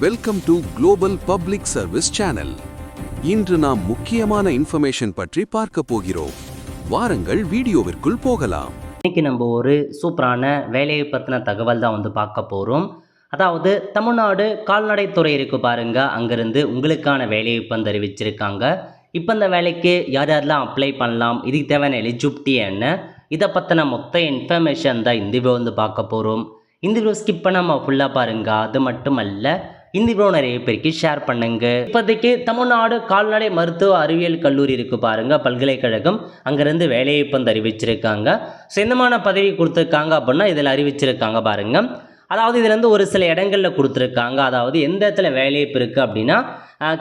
Welcome to global public service channel. இன்று நாம் முக்கியமான இன்ஃபர்மேஷன் பற்றி பார்க்க போகிறோம். வாருங்கள் வீடியோவிற்குள் போகலாம். இன்னைக்கு நம்ம ஒரு சூப்பரான வேலையை பற்றின தகவல் தான் பார்க்க போகிறோம். அதாவது தமிழ்நாடு கால்நடைத்துறை இருக்கு பாருங்க, அங்கேருந்து உங்களுக்கான வேலையை அறிவிச்சிருக்காங்க. இப்போ இந்த வேலைக்கு யார் யாரெல்லாம் அப்ளை பண்ணலாம், இதுக்கு தேவையான எலிஜிபிலிட்டி என்ன, இதை பற்றின மொத்த இன்ஃபர்மேஷன் தான் இந்த வீடியோ பார்க்க போகிறோம். இந்த வீடியோ ஸ்கிப் பண்ணாமல் ஃபுல்லாக பாருங்க. அது மட்டும் அல்ல, இந்த வீடியோ நிறைய பேருக்கு ஷேர் பண்ணுங்க. இப்போதைக்கு தமிழ்நாடு கால்நடை மருத்துவ அறிவியல் கல்லூரி இருக்கு பாருங்க, பல்கலைக்கழகம், அங்கிருந்து வேலையை அறிவிச்சிருக்காங்க. ஸோ எந்தமான பதவி கொடுத்துருக்காங்க அப்படின்னா இதில் அறிவிச்சிருக்காங்க பாருங்க. அதாவது இதுலேருந்து ஒரு சில இடங்களில் கொடுத்துருக்காங்க. அதாவது எந்த இடத்துல வேலைவாய்ப்பு இருக்குது அப்படின்னா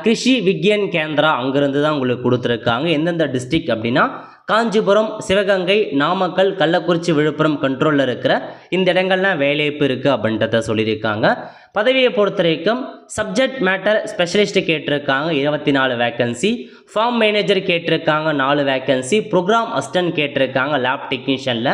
கிருஷி விக்யான் கேந்திரா, அங்கேருந்து தான் உங்களுக்கு கொடுத்துருக்காங்க. எந்தெந்த டிஸ்ட்ரிக்ட் அப்படின்னா காஞ்சிபுரம், சிவகங்கை, நாமக்கல், கள்ளக்குறிச்சி, விழுப்புரம் கண்ட்ரோலில் இருக்கிற இந்த இடங்கள்லாம் வேலைவாய்ப்பு இருக்குது அப்படின்றத சொல்லியிருக்காங்க. பதவியை பொறுத்த வரைக்கும் சப்ஜெக்ட் மேட்டர் ஸ்பெஷலிஸ்ட் கேட்டிருக்காங்க 24 வேக்கன்சி, ஃபார்ம் மேனேஜர் கேட்டிருக்காங்க 4 வேக்கன்சி, ப்ரோக்ராம் அசிஸ்டன்ட் கேட்டிருக்காங்க லேப் டெக்னீஷியனில்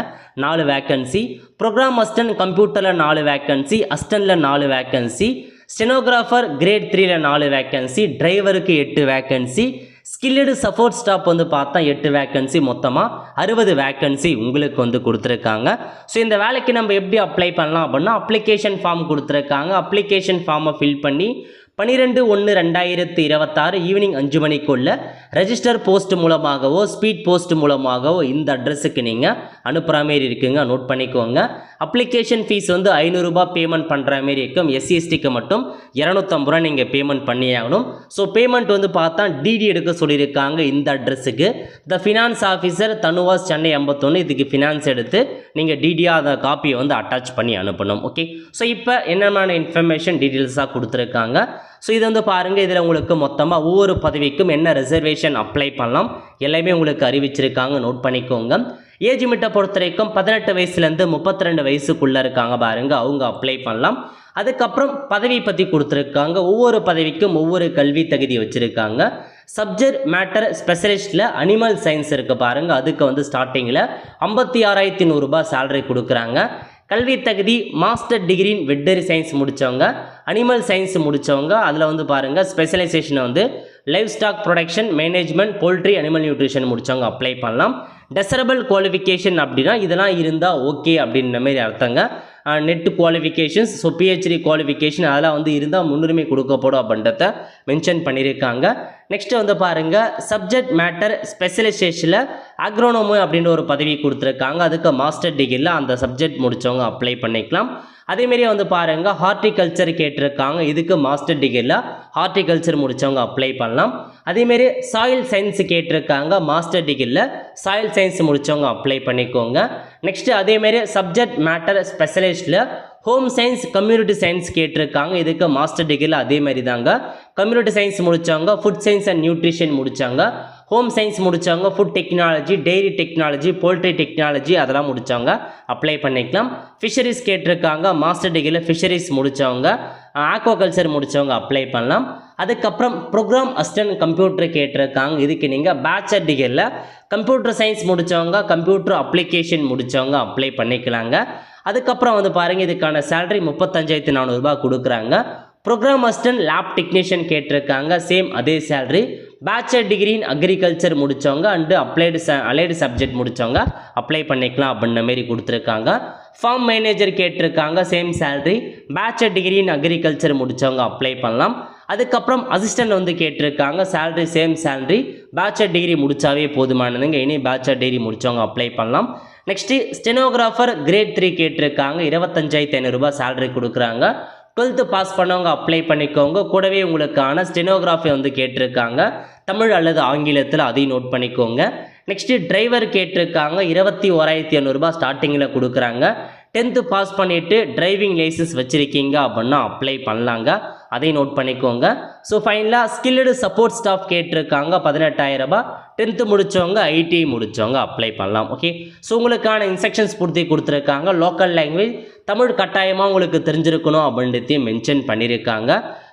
4 வேக்கன்சி, ப்ரோக்ராம் அசிஸ்டன்ட் கம்ப்யூட்டரில் 4 வேக்கன்சி, அசிஸ்டண்டில் 4 வேக்கன்சி, ஸ்டெனோகிராஃபர் கிரேட் 3ல் 4 வேக்கன்சி, டிரைவருக்கு 8 வேக்கன்சி, ஸ்கில்டு சப்போர்ட் ஸ்டாஃப் பார்த்தா 8 வேக்கன்சி, மொத்தமாக 60 வேக்கன்சி உங்களுக்கு கொடுத்துருக்காங்க. ஸோ இந்த வேலைக்கு நம்ம எப்படி அப்ளை பண்ணலாம் அப்படின்னா அப்ளிகேஷன் ஃபார்ம் கொடுத்துருக்காங்க. அப்ளிகேஷன் ஃபார்மை ஃபில் பண்ணி 12/1/2026 ஈவினிங் 5 மணிக்குள்ள ரெஜிஸ்டர் போஸ்ட் மூலமாகவோ ஸ்பீட் போஸ்ட் மூலமாகவோ இந்த அட்ரஸுக்கு நீங்கள் அனுப்புகிற மாரி இருக்குங்க. நோட் பண்ணிக்கோங்க. அப்ளிகேஷன் ஃபீஸ் 500 ரூபாய் பேமெண்ட் பண்ணுற மாரி இருக்கும். SC/STக்கு மட்டும் 250 ரூபா நீங்கள் பேமெண்ட் பண்ணி ஆகணும். ஸோ பேமெண்ட் பார்த்தா டிடி எடுக்க சொல்லியிருக்காங்க இந்த அட்ரஸுக்கு. த ஃபினான்ஸ் ஆஃபீஸர் தனுவாஸ், சென்னை 81. இதுக்கு ஃபினான்ஸ் எடுத்து நீங்கள் டிடியாக அந்த காப்பியை அட்டாச் பண்ணி அனுப்பணும். ஓகே, ஸோ இப்போ என்னென்ன இன்ஃபர்மேஷன் டீட்டெயில்ஸாக கொடுத்துருக்காங்க. ஸோ இது பாருங்கள், இதில் உங்களுக்கு மொத்தமாக ஒவ்வொரு பதவிக்கும் என்ன ரிசர்வேஷன் அப்ளை பண்ணலாம் எல்லாமே உங்களுக்கு அறிவிச்சிருக்காங்க. நோட் பண்ணிக்கோங்க. ஏஜ் லிமிட்டை பொறுத்த வரைக்கும் 18 வயசுலேருந்து 32 வயசுக்குள்ளே இருக்காங்க பாருங்கள், அவங்க அப்ளை பண்ணலாம். அதுக்கப்புறம் பதவி பற்றி கொடுத்துருக்காங்க. ஒவ்வொரு பதவிக்கும் ஒவ்வொரு கல்வி தகுதி வச்சுருக்காங்க. சப்ஜெக்ட் மேட்டர் ஸ்பெஷலிஸ்ட்டில் அனிமல் சயின்ஸ் இருக்குது பாருங்கள், அதுக்கு ஸ்டார்டிங்கில் 56,100 ரூபாய் சேலரி கொடுக்குறாங்க. கல்வி தகுதி master degree in veterinary science முடித்தவங்க, அனிமல் சயின்ஸ் முடித்தவங்க, அதில் பாருங்கள் ஸ்பெஷலைசேஷனை live stock production management, poultry, animal nutrition முடித்தவங்க அப்ளை பண்ணலாம். டெசரபிள் குவாலிஃபிகேஷன் அப்படின்னா இதெல்லாம் இருந்தால் ஓகே அப்படின்ற மாதிரி அர்த்தங்க. Net qualifications, so PhD qualification அதெல்லாம் இருந்தால் முன்னுரிமை கொடுக்கப்படும் அப்படின்றத மென்ஷன் பண்ணியிருக்காங்க. நெக்ஸ்ட்டு பாருங்கள் சப்ஜெக்ட் மேட்டர் ஸ்பெஷலைசேஷனில் அக்ரோனோமி அப்படின்ற ஒரு பதவி கொடுத்துருக்காங்க. அதுக்கு மாஸ்டர் டிகிரியில் அந்த சப்ஜெக்ட் முடித்தவங்க அப்ளை பண்ணிக்கலாம். அதேமாரி பாருங்கள் ஹார்டிகல்ச்சர் கேட்டிருக்காங்க. இதுக்கு மாஸ்டர் டிகிரியில் ஹார்டிகல்ச்சர் முடித்தவங்க அப்ளை பண்ணலாம். அதேமாரி சாயில் சயின்ஸ் கேட்டிருக்காங்க. மாஸ்டர் டிகிரியில் சாயில் சயின்ஸ் முடித்தவங்க அப்ளை பண்ணிக்கோங்க. நெக்ஸ்ட்டு அதேமாரி சப்ஜெக்ட் மேட்டர் ஸ்பெஷலிஸ்ட்டில் ஹோம் சயின்ஸ், கம்யூனிட்டி சயின்ஸ் கேட்டிருக்காங்க. இதுக்கு மாஸ்டர் டிகிரியில் அதேமாரி தாங்க. கம்யூனிட்டி சயின்ஸ் முடித்தவங்க ஃபுட் சயின்ஸ் அண்ட் நியூட்ரிஷன் முடித்தாங்க. ஹோம் சயின்ஸ் முடித்தவங்க food technology, dairy technology, poultry technology அதெல்லாம் முடித்தவங்க அப்ளை பண்ணிக்கலாம். ஃபிஷரிஸ் கேட்டிருக்காங்க. மாஸ்டர் டிகிரியில் ஃபிஷரிஸ் முடித்தவங்க, ஆக்வாகல்ச்சர் முடித்தவங்க அப்ளை பண்ணலாம். அதுக்கப்புறம் ப்ரோக்ராம் அசிஸ்டன்ட் கம்ப்யூட்டர் கேட்டிருக்காங்க. இதுக்கு நீங்கள் பேச்சுலர் டிகிரியில் கம்ப்யூட்டர் சயின்ஸ் முடித்தவங்க, கம்ப்யூட்டர் அப்ளிகேஷன் முடித்தவங்க அப்ளை பண்ணிக்கலாங்க. அதுக்கப்புறம் பாருங்கள் இதுக்கான சேலரி 35,400 ரூபாய் கொடுக்குறாங்க. ப்ரோக்ராம் அசிஸ்டன்ட் லேப் டெக்னீஷியன் கேட்டிருக்காங்க. சேம் அதே salary. Bachelor degree in agriculture முடித்தவங்க அண்டு அலைடு சப்ஜெக்ட் முடித்தவங்க அப்ளை பண்ணிக்கலாம் அப்படின்ற மாரி கொடுத்துருக்காங்க. ஃபார்ம் மேனேஜர் கேட்டிருக்காங்க. Same salary. Bachelor degree in agriculture முடித்தவங்க அப்ளை பண்ணலாம். அதுக்கப்புறம் அசிஸ்டன்ட் கேட்டிருக்காங்க. Salary same salary. Bachelor degree முடித்தாவே போதுமானதுங்க. இனி பேச்சுலர் டிகிரி முடித்தவங்க அப்ளை பண்ணலாம். நெக்ஸ்ட்டு ஸ்டெனோகிராஃபர் கிரேட் 3 கேட்டிருக்காங்க. 25,500 ரூபாய் சேலரி கொடுக்குறாங்க. 12th பாஸ் பண்ணவங்க அப்ளை பண்ணிக்கோங்க. கூடவே உங்களுக்கான ஸ்டெனோகிராஃபி கேட்டிருக்காங்க, தமிழ் அல்லது ஆங்கிலத்தில், அதையும் நோட் பண்ணிக்கோங்க. நெக்ஸ்ட்டு டிரைவர் கேட்டிருக்காங்க. 21,500 ரூபாய் ஸ்டார்டிங்கில் கொடுக்குறாங்க. 10th பாஸ் பண்ணிவிட்டு டிரைவிங் லைசன்ஸ் வச்சுருக்கீங்க அப்படின்னா அப்ளை பண்ணலாங்க, அதையும் நோட் பண்ணிக்கோங்க. ஸோ ஃபைனலாக ஸ்கில்டு சப்போர்ட் ஸ்டாஃப் கேட்டிருக்காங்க. 18,000 ரூபாய். 10th முடித்தவங்க, ITI முடித்தவங்க அப்ளை பண்ணலாம். ஓகே, ஸோ உங்களுக்கான இன்ஸ்ட்ரக்ஷன்ஸ் பூர்த்தி கொடுத்துருக்காங்க. லோக்கல் லாங்குவேஜ் தமிழ் கட்டாயமாக உங்களுக்கு தெரிஞ்சிருக்கணும் அப்படின்றதையும் மென்ஷன் பண்ணியிருக்காங்க.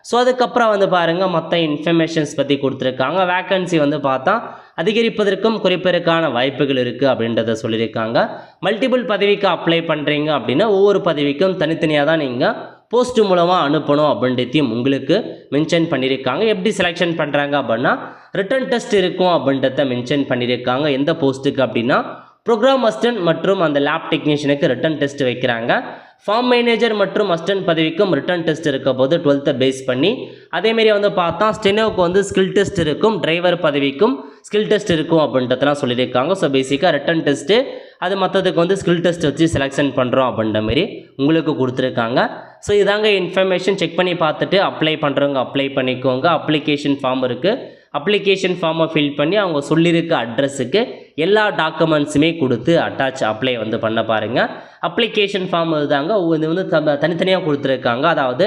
ஸோ அதுக்கப்புறம் பாருங்கள் மற்ற இன்ஃபர்மேஷன்ஸ் பற்றி கொடுத்துருக்காங்க. வேக்கன்சி பார்த்தா அதிகரிப்பதற்கும் குறைப்பதற்கான வாய்ப்புகள் இருக்குது அப்படின்றத சொல்லியிருக்காங்க. மல்டிபிள் பதவிக்கு அப்ளை பண்ணுறீங்க அப்படின்னா ஒவ்வொரு பதவிக்கும் தனித்தனியாக தான் நீங்கள் போஸ்ட் மூலமாக அனுப்பணும் அப்படின்றதையும் உங்களுக்கு மென்ஷன் பண்ணியிருக்காங்க. எப்படி செலெக்ஷன் பண்ணுறாங்க அப்படின்னா ரிட்டன் டெஸ்ட் இருக்கும் அப்படின்றத மென்ஷன் பண்ணியிருக்காங்க. எந்த போஸ்ட்டுக்கு அப்படின்னா ப்ரோக்ராம் அசிஸ்டன்ட் மற்றும் அந்த லேப் டெக்னீஷியனுக்கு ரிட்டன் டெஸ்ட் வைக்கிறாங்க. ஃபார்ம் மேனேஜர் மற்றும் அசிஸ்டன்ட் பதவிக்கும் ரிட்டன் டெஸ்ட் இருக்க போது 12th பேஸ் பண்ணி. அதேமாரி வந்து பார்த்தா ஸ்டெனோவுக்கு வந்து ஸ்கில் டெஸ்ட் இருக்கும், டிரைவர் பதவிக்கும் ஸ்கில் டெஸ்ட் இருக்கும் அப்படின்றதெல்லாம் சொல்லியிருக்காங்க. ஸோ பேசிக்காக ரிட்டன் டெஸ்ட்டு அது மற்றதுக்கு வந்து ஸ்கில் டெஸ்ட் வச்சு செலெக்ஷன் பண்ணுறோம் அப்படின்ற மாதிரி உங்களுக்கு கொடுத்துருக்காங்க. ஸோ இதாங்க இன்ஃபர்மேஷன். செக் பண்ணி பார்த்துட்டு அப்ளை பண்ணுறவங்க அப்ளை பண்ணிக்கோங்க. அப்ளிகேஷன் ஃபார்ம் இருக்குது. அப்ளிகேஷன் ஃபார்மை ஃபில் பண்ணி அவங்க சொல்லியிருக்க அட்ரஸுக்கு எல்லா டாக்குமெண்ட்ஸுமே கொடுத்து அப்ளை வந்து பண்ண பாருங்கள். அப்ளிகேஷன் ஃபார்ம் இதுதாங்க. இது வந்து தனித்தனியாக கொடுத்துருக்காங்க. அதாவது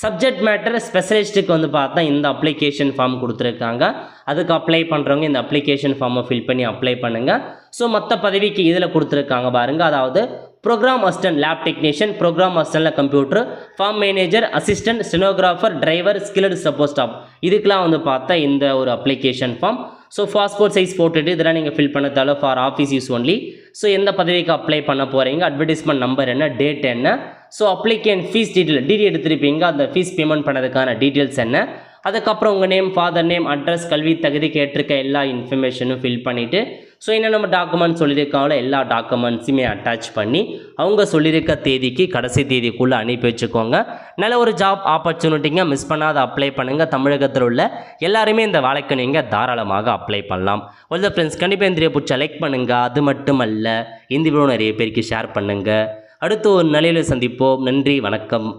சப்ஜெக்ட் மேட்டர் ஸ்பெஷலிஸ்ட்டுக்கு வந்து பார்த்தா இந்த அப்ளிகேஷன் ஃபார்ம் கொடுத்துருக்காங்க. அதுக்கு அப்ளை பண்ணுறவங்க இந்த அப்ளிகேஷன் ஃபார்மை ஃபில் பண்ணி அப்ளை பண்ணுங்கள். ஸோ மற்ற பதவிக்கு இதில் கொடுத்துருக்காங்க பாருங்கள். அதாவது program assistant lab technician, program அசிஸ்டன்ட்ல computer, farm manager, assistant, stenographer, driver, skilled support staff இதுக்கெலாம் வந்து பார்த்தா இந்த ஒரு application form. So passport size போட்டுட்டு இதெல்லாம் நீங்கள் ஃபில் பண்ண தேவை for office use only. So எந்த பதவிக்கு அப்ளை பண்ண போகிறீங்க, அட்வர்டைஸ்மெண்ட் நம்பர் என்ன, டேட் என்ன, ஸோ அப்ளிகேன் ஃபீஸ் டிடி எடுத்திருப்பீங்க, அந்த ஃபீஸ் பேமெண்ட் பண்ணதுக்கான டீட்டெயில்ஸ் என்ன, அதுக்கப்புறம் உங்கள் நேம், ஃபாதர் நேம், அட்ரஸ், கல்வி தகுதி கேட்டிருக்க எல்லா இன்ஃபர்மேஷனும் ஃபில் பண்ணிவிட்டு ஸோ என்ன நம்ம டாக்குமெண்ட் சொல்லியிருக்காங்களோ எல்லா டாக்குமெண்ட்ஸுமே அட்டாச் பண்ணி அவங்க சொல்லியிருக்க தேதிக்கு கடைசி தேதிக்குள்ளே அனுப்பி வச்சுக்கோங்க. நல்ல ஒரு ஜாப் ஆப்பர்ச்சுனிட்டிங்க, மிஸ் பண்ணாத அப்ளை பண்ணுங்கள். தமிழகத்தில் உள்ள எல்லாருமே இந்த வேலைக்கு நீங்கள் தாராளமாக அப்ளை பண்ணலாம். ஒரு ஃப்ரெண்ட்ஸ் கண்டிப்பாக இந்த வீடியோ பிடிச்சா லைக் பண்ணுங்கள். அது மட்டுமல்ல இந்த வீடியோ நிறைய பேருக்கு ஷேர் பண்ணுங்கள். அடுத்து ஒரு நிலையில் சந்திப்போம். நன்றி, வணக்கம்.